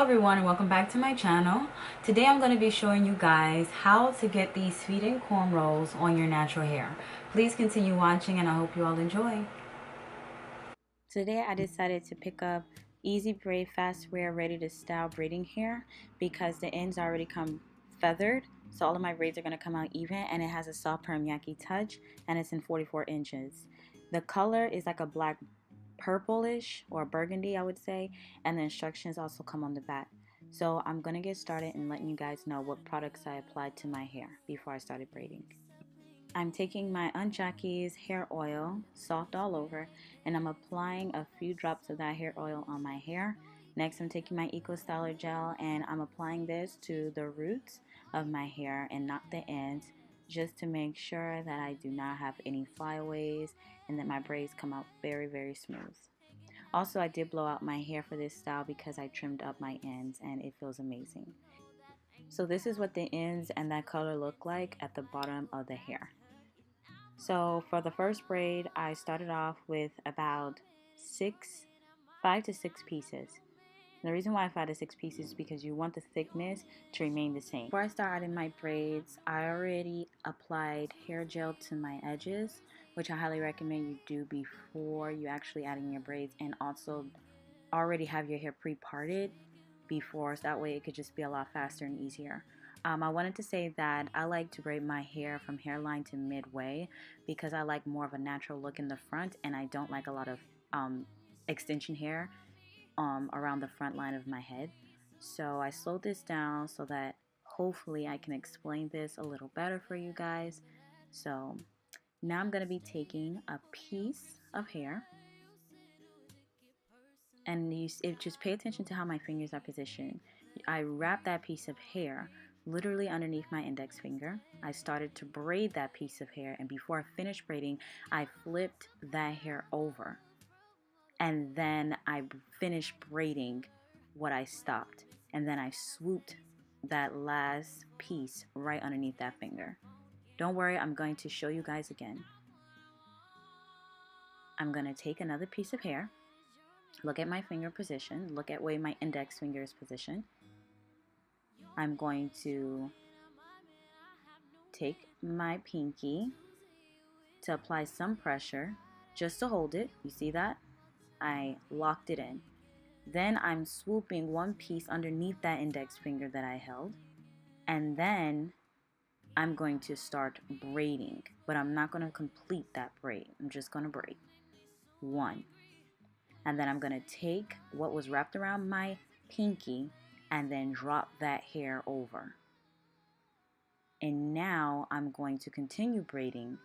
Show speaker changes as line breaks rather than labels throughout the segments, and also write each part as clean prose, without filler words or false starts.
everyone, and welcome back to my channel. Today I'm going to be showing you guys how to get these feed-in cornrows on your natural hair. Please continue watching and I hope you all enjoy. Today I decided to pick up Easy Braid Fast Wear Ready to Style braiding hair because the ends already come feathered, so all of my braids are going to come out even, and it has a soft perm-yaki touch, and it's in 44 inches. The color is like a black purplish or burgundy, I would say, and the instructions also come on the back. So I'm gonna get started and letting you guys know what products I applied to my hair before I started braiding. I'm taking my Aunt Jackie's hair oil, soft all over, and I'm applying a few drops of that hair oil on my hair. Next, I'm taking my Eco Styler gel and I'm applying this to the roots of my hair and not the ends, just to make sure that I do not have any flyaways and that my braids come out very smooth. Also, I did blow out my hair for this style because I trimmed up my ends and it feels amazing. So this is what the ends and that color look like at the bottom of the hair. So for the first braid, I started off with about 5 to 6 pieces. And the reason why 5 to 6 pieces is because you want the thickness to remain the same. Before I start adding my braids, I already applied hair gel to my edges, which I highly recommend you do before you actually add in your braids, and also already have your hair pre-parted before, so that way it could just be a lot faster and easier. I wanted to say that I like to braid my hair from hairline to midway because I like more of a natural look in the front, and I don't like a lot of extension hair around the front line of my head. So I slowed this down so that hopefully I can explain this a little better for you guys. So now I'm going to be taking a piece of hair, and just pay attention to how my fingers are positioned. I wrap that piece of hair literally underneath my index finger. I started to braid that piece of hair, and before I finished braiding, I flipped that hair over. And then I finished braiding what I stopped. And then I swooped that last piece right underneath that finger. Don't worry, I'm going to show you guys again. I'm going to take another piece of hair. Look at my finger position. Look at where my index finger is positioned. I'm going to take my pinky to apply some pressure just to hold it. You see that? I locked it in. Then I'm swooping one piece underneath that index finger that I held, and then I'm going to start braiding, but I'm not going to complete that braid. I'm just going to braid one, and then I'm going to take what was wrapped around my pinky and then drop that hair over. And now I'm going to continue braiding,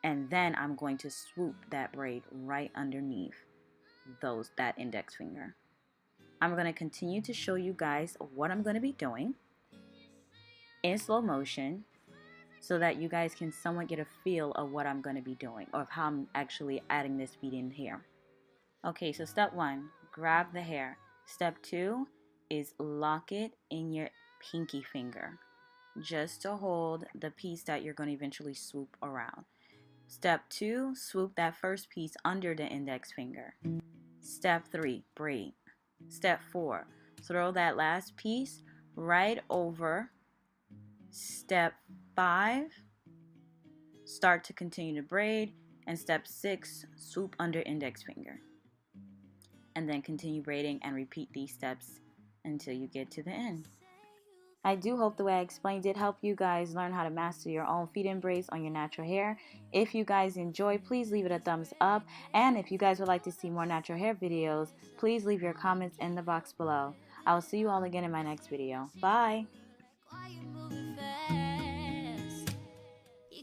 and then I'm going to swoop that braid right underneath that index finger. I'm going to continue to show you guys what I'm going to be doing in slow motion so that you guys can somewhat get a feel of what I'm going to be doing, or of how I'm actually adding this bead in here. Okay, so step 1, grab the hair. Step 2 is lock it in your pinky finger just to hold the piece that you're going to eventually swoop around. Step 2, swoop that first piece under the index finger. Step 3, braid. Step 4, throw that last piece right over. Step 5, start to continue to braid. And step 6, swoop under index finger. And then continue braiding and repeat these steps until you get to the end. I do hope the way I explained did help you guys learn how to master your own feed-in braids on your natural hair. If you guys enjoy, please leave it a thumbs up. And if you guys would like to see more natural hair videos, please leave your comments in the box below. I will see you all again in my next video. Bye!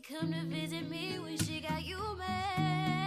Come to visit me, wish she got you, man.